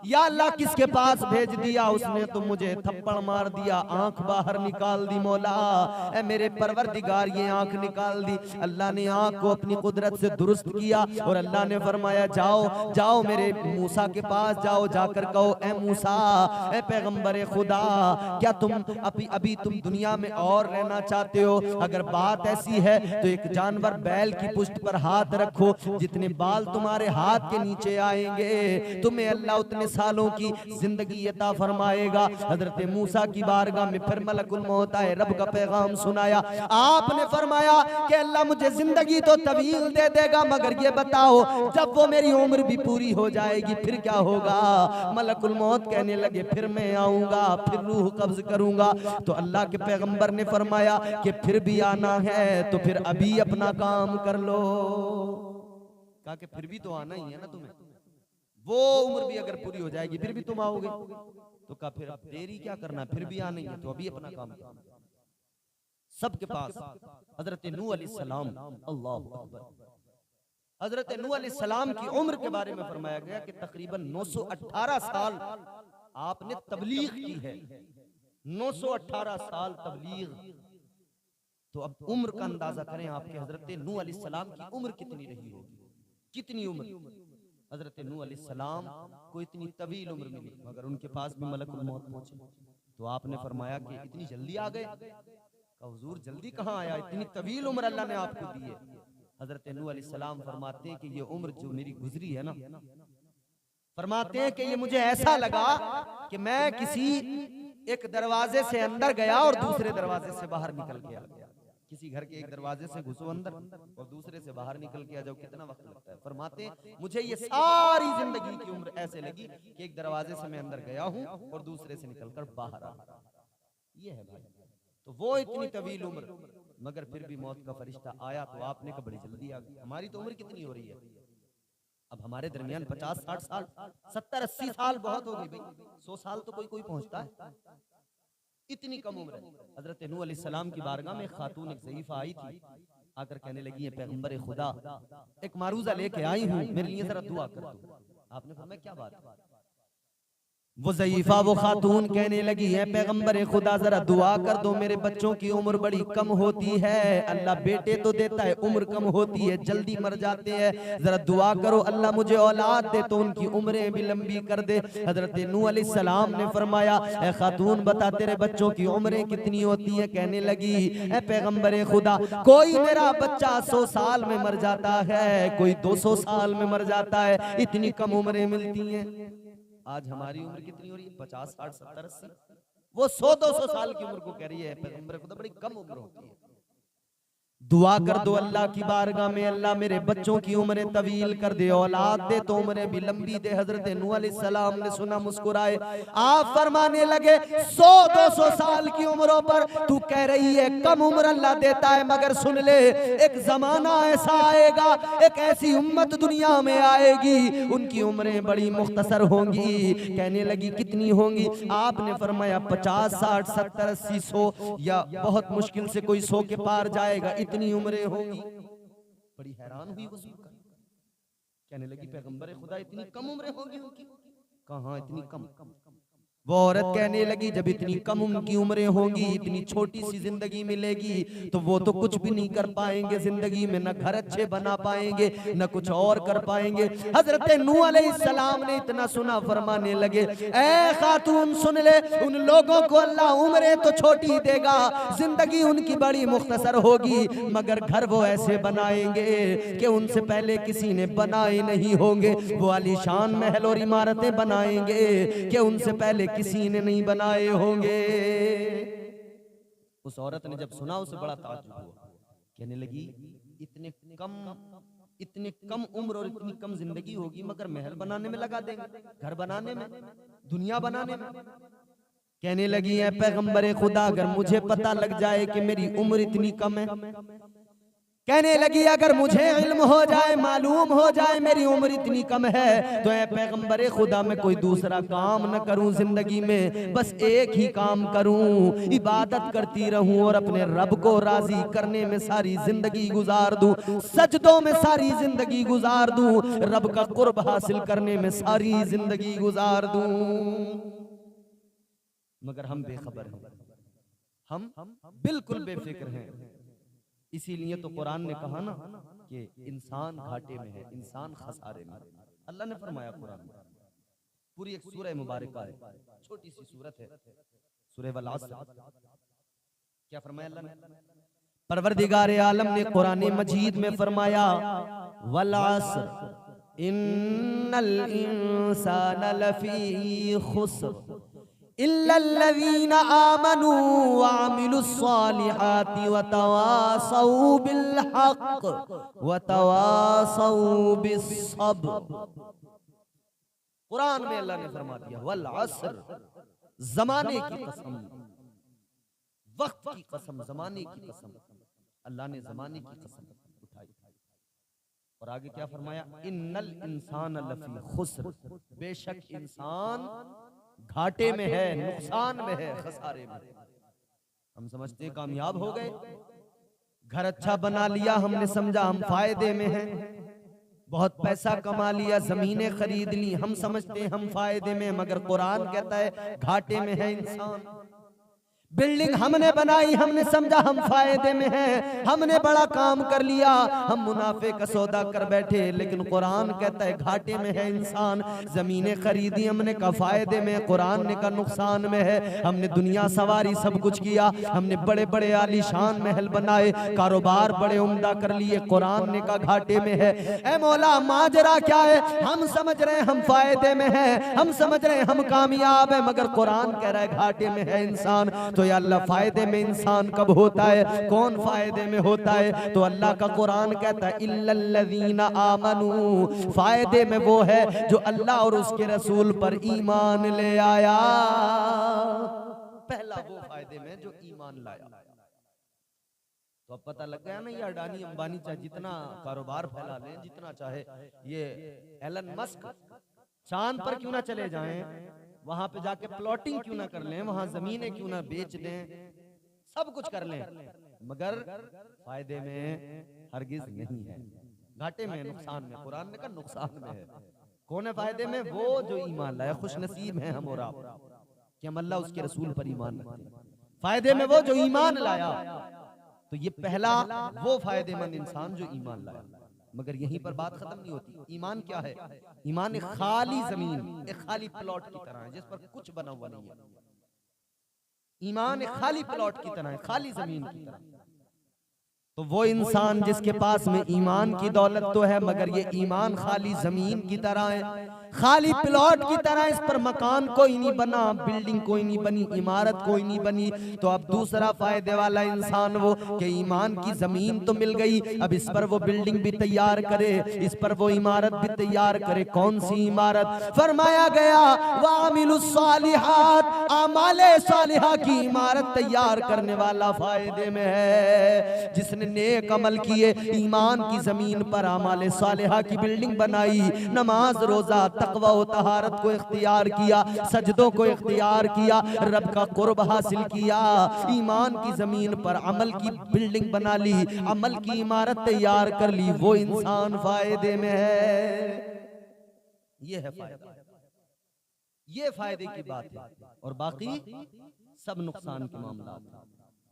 [SPEAKER 1] या अल्लाह किसके पास भेज दिया? उसने तो मुझे थप्पड़ मार दिया, आंख बाहर निकाल दी। मौला ए मेरे परवरदिगार, ये आंख निकाल दी। अल्लाह ने आंख को अपनी कुदरत से दुरुस्त किया और अल्लाह ने फरमाया जाओ जाओ मेरे मूसा के पास जाओ, जाकर कहो ए मूसा, ए पैगंबर खुदा, क्या तुम अभी तुम दुनिया में और रहना चाहते हो? अगर बात ऐसी है तो एक जानवर बैल की पुष्ट पर हाथ रखो, जितने बाल तुम्हारे हाथ के नीचे आएंगे तुम्हें अल्लाह उतने सालों की जिंदगी अता फरमाएगा। हजरत मूसा की बारगाह में फिर मलकुल मौत आए, रब का पैगाम सुनाया। आपने फरमाया कि अल्लाह मुझे जिंदगी तो तवील दे देगा, मगर ये बताओ जब वो मेरी उम्र भी पूरी हो जाएगी फिर क्या होगा? मलकुल मौत कहने लगे फिर मैं आऊंगा, फिर रूह कब्ज करूंगा। तो अल्लाह के पैगंबर ने फरमाया कि फिर भी आना है तो फिर अभी अपना काम कर लो। कहा कि फिर भी तो आना ही है ना तुम्हें, वो उम्र भी अगर पूरी हो जाएगी फिर भी तुम आओगे। तो कहा फिर अब देरी क्या करना, फिर भी आना ही है तो अभी अपना काम करो। सबके पास हजरत नूह अलैहिस्सलाम, अल्लाह अकबर, हजरत नूह अलैहिस्सलाम की उम्र के बारे में फरमाया गया कि तकरीबन 918 साल आपने तबलीग की है। 918 साल तबलीग। तो अब उम्र का अंदाजा करें आपके हजरत नूह अलैहिस्सलाम की उम्र कितनी रही होगी, कितनी उम्र। हजरत नूह अलैहिस्सलाम को इतनी तवील उम्र मिली, मगर उनके पास भी मलकुल मौत पहुंचे। तो आपने फरमाया कि इतनी जल्दी आ गए? कहा हुजूर जल्दी कहाँ आया, इतनी तवील उम्र अल्लाह ने आपको दी है। हजरत नूह अलैहिस्सलाम फरमाते हैं कि ये उम्र जो मेरी गुजरी है ना, फरमाते हैं कि ये मुझे ऐसा लगा कि मैं किसी एक दरवाजे से अंदर गया और दूसरे दरवाजे से बाहर निकल गया। किसी घर के एक दरवाजे से घुसो अंदर और दूसरे से बाहर निकल के आ जाओ, कितना वक्त लगता है? फरमाते मुझे ये सारी जिंदगी की उम्र ऐसे लगी कि एक दरवाजे से मैं अंदर गया हूं और दूसरे से निकलकर बाहर आ रहा। ये है भाई, तो वो इतनी तवील उम्र, मगर फिर भी मौत का फरिश्ता आया तो आपने कहा बड़ी जल्दी आ गई। हमारी तो उम्र कितनी हो रही है अब? हमारे दरमियान 50-60 साल, 70-80 साल बहुत हो गई भाई। 100 साल तो कोई कोई पहुंचता है, इतनी कम उम्र है। हजरत नूह अलैहिस्सलाम की बारगाह में खातून एक ज़ईफा आई थी, आकर कहने लगी है पैगंबर खुदा, एक मारूजा लेके आई हूँ, मेरे लिए जरा दुआ कर दो। आपने फरमाया क्या बात है? वो ज़ईफा, वो खातून कहने लगी है पैगंबर खुदा जरा दुआ कर दो, मेरे बच्चों की उम्र बड़ी कम होती है। अल्लाह बेटे तो देता है, उम्र कम होती है, जल्दी मर जाते हैं, जरा दुआ करो अल्लाह मुझे औलाद दे तो उनकी उम्रें भी लंबी कर दे। हजरत नूह अलैहिस्सलाम ने फरमाया ए खातून बता तेरे बच्चों की उम्रें कितनी होती है? कहने लगी ए पैगंबर खुदा, कोई मेरा बच्चा 100 साल में मर जाता है, कोई 200 साल में मर जाता है, इतनी कम उम्रें मिलती हैं। आज हमारी उम्र कितनी हो रही है? 50, 60, 70, 80। वो 100-200 साल की उम्र को कह रही है पैगंबर खुदा बड़ी कम उम्र होती है। दुआ कर दो अल्लाह की बारगाह में, अल्लाह मेरे बच्चों की उम्रें तवील कर दे, औलाद दे तो उम्रें भी लंबी दे। हजरत नूह अलैहिस्सलाम ने सुना, मुस्कुराए, आप फरमाने लगे 100-200 साल की उम्रों पर तू कह रही है कम उम्र अल्लाह देता है, मगर सुन ले एक जमाना ऐसा आएगा, एक ऐसी उम्मत दुनिया में आएगी उनकी उम्रें बड़ी मुख्तसर होंगी। कहने लगी कितनी होंगी? आपने फरमाया 50, 60, 70, 80, 100 या बहुत मुश्किल से कोई 100 के पार जाएगा, इतनी उम्रें होंगी। बड़ी हैरान हुई वो सुनकर, कहने लगी पैगंबर खुदा इतनी कम उम्रें होंगी उनकी? कहां इतनी कम? वो औरत कहने लगी जब इतनी कम उनकी उम्रें होंगी, इतनी छोटी सी जिंदगी मिलेगी, तो वो तो कुछ भी नहीं कर पाएंगे जिंदगी में, न घर अच्छे बना पाएंगे, न कुछ और कर पाएंगे। हजरत नूह अलैहिस्सलाम ने इतना सुना, फरमाने लगे ऐ खातून सुन ले, उन लोगों को अल्लाह उम्रें तो छोटी देगा, जिंदगी उनकी बड़ी मुख्तसर होगी, मगर घर वो ऐसे बनाएंगे कि उनसे पहले किसी ने बनाए नहीं होंगे। वो आलीशान महल और इमारतें बनाएंगे कि उनसे पहले किसी ने नहीं बनाए होंगे। उस औरत ने जब सुना उसे बड़ा ताज्जुब हुआ, कहने लगी इतने कम उम्र और इतनी कम जिंदगी होगी, मगर महल बनाने में लगा देंगे, घर बनाने में, दुनिया बनाने में। कहने लगी है पैगंबरे खुदा, अगर मुझे पता लग जाए कि मेरी उम्र इतनी कम है, कहने लगी अगर मुझे इल्म हो जाए, मालूम हो जाए मेरी उम्र इतनी कम है, तो ऐ पैगंबरे खुदा मैं कोई दूसरा काम न करूं जिंदगी में, बस एक ही काम करूं, इबादत करती रहूं और अपने रब को राजी करने में सारी जिंदगी गुजार दूं, सजदों में सारी जिंदगी गुजार दूं, रब का कुर्ब हासिल करने में सारी जिंदगी गुजार दूं। मगर हम बेखबर हैं, हम बिल्कुल बेफिक्र हैं। इसीलिए तो कुरान ने कहा ना कि इंसान घाटे में है, इंसान खसारे में। अल्लाह ने फरमाया कुरान में, पूरी एक सूरह मुबारक है, छोटी सी सूरत है, सूरह वल अस्र। क्या फरमाया अल्लाह ने? परवरदिगार आलम ने कुरान मजीद में फरमाया वल अस्र इन्नल इंसाना लफी खुस्र इल्लल्लज़ीना आमनू व अमिलुस्सालिहाति व तवासौ बिल हक़ व तवासौ बिस्सब्र। कुरान में अल्लाह ने फरमा दिया वल अस्र, जमाने की कसम, वक्त की कसम, जमाने की कसम। अल्लाह ने जमाने की कसम उठाई और आगे क्या फरमाया? इन्नल इंसान लफी खुस्र, बेशक इंसान घाटे में है, नुकसान में है, खसारे में। हम समझते कामयाब हो गए, घर अच्छा बना लिया, हमने समझा हम फायदे में हैं, बहुत पैसा कमा लिया, जमीनें खरीद ली, हम समझते हम फायदे में, मगर कुरान कहता है घाटे में है इंसान। बिल्डिंग हमने बनाई, हमने समझा हम फायदे में हैं, हमने बड़ा काम कर लिया, हम मुनाफे का सौदा कर बैठे, लेकिन कुरान कहता है घाटे में है इंसान। जमीनें खरीदी, हमने कहा फायदे में, कुरान ने कहा नुकसान में है। हमने दुनिया सवारी, सब कुछ किया, हमने बड़े बड़े आलीशान महल बनाए, कारोबार बड़े उम्दा कर लिए, कुरान ने कहा घाटे में है। ए मौला माजरा क्या है? हम समझ रहे हैं हम फायदे में हैं, हम समझ रहे हैं हम कामयाब हैं, मगर कुरान कह रहा है घाटे में है इंसान। तो या अल्लाह फायदे में इंसान कब होता है? कौन फायदे में होता है? तो अल्लाह का कुरान कहता है इल्लल्लज़ीना आमनू, फायदे में वो है जो अल्लाह और उसके रसूल पर ईमान ले आया। पहला वो फायदे में जो ईमान लाया। तो अब पता लग गया ना, ये अडानी अंबानी चाहे जितना कारोबार फैला लें, जितना चाहे, ये एलन मस्क चांद पर क्यों ना चले जाएं, वहां पे जाके प्लॉटिंग क्यों ना कर लें, वहां जमीनें क्यों ना बेच दें, सब कुछ कर लें, मगर फायदे में हरगिज नहीं है, घाटे में, नुकसान में। कुरान ने कहा नुकसान में है। कौन है फायदे में? वो जो ईमान लाया। खुश नसीब है हम और आप कि हम अल्लाह उसके रसूल पर ईमान रखते हैं। फायदे में वो जो ईमान लाया। तो ये पहला वो फायदेमंद इंसान जो ईमान लाया। मगर यहीं पर बात खत्म नहीं होती। ईमान क्या है? ईमान एक खाली जमीन, एक खाली प्लॉट की तरह है जिस पर कुछ बना हुआ नहीं है। ईमान एक खाली प्लॉट की तरह है, खाली जमीन की तरह। तो वो इंसान जिसके पास में ईमान की दौलत तो है, मगर ये ईमान खाली जमीन की तरह है, खाली प्लॉट की तरह, इस पर मकान कोई नहीं बना, बिल्डिंग कोई नहीं बनी, इमारत कोई नहीं बनी। तो अब दूसरा फायदे वाला इंसान वो कि ईमान की जमीन तो मिल गई, अब इस पर वो बिल्डिंग भी तैयार करे, इस पर वो इमारत भी तैयार करे। कौन सी इमारत? फरमाया गया वामिलुस्सालिहात, आमाले सालिहा की इमारत तैयार करने वाला फायदे में है। जिसने नेक अमल किए, ईमान की जमीन पर आमाले सालिहा की बिल्डिंग बनाई, नमाज रोजा तकवा व तहारत को इख्तियार किया, सजदों को इख्तियार किया, रब का कुर्ब हासिल किया, ईमान की जमीन पर अमल की बिल्डिंग बना ली, अमल की इमारत तैयार कर ली, वो इंसान फायदे में है। ये है फायदा। ये फायदे की बात है, और बाकी सब नुकसान के मामला हैं।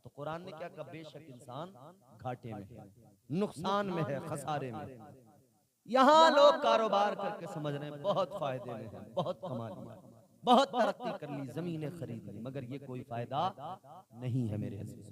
[SPEAKER 1] तो कुरान ने क्या कहा, बेशक इंसान घाटे में है, नुकसान में है, खसारे में है। यहाँ लोग कारोबार करके समझ रहे हैं बहुत फायदे में है, बहुत कमा लिया, बहुत तरक्की कर ली, जमीनें खरीद ली, मगर ये कोई फायदा नहीं है मेरे अजीज।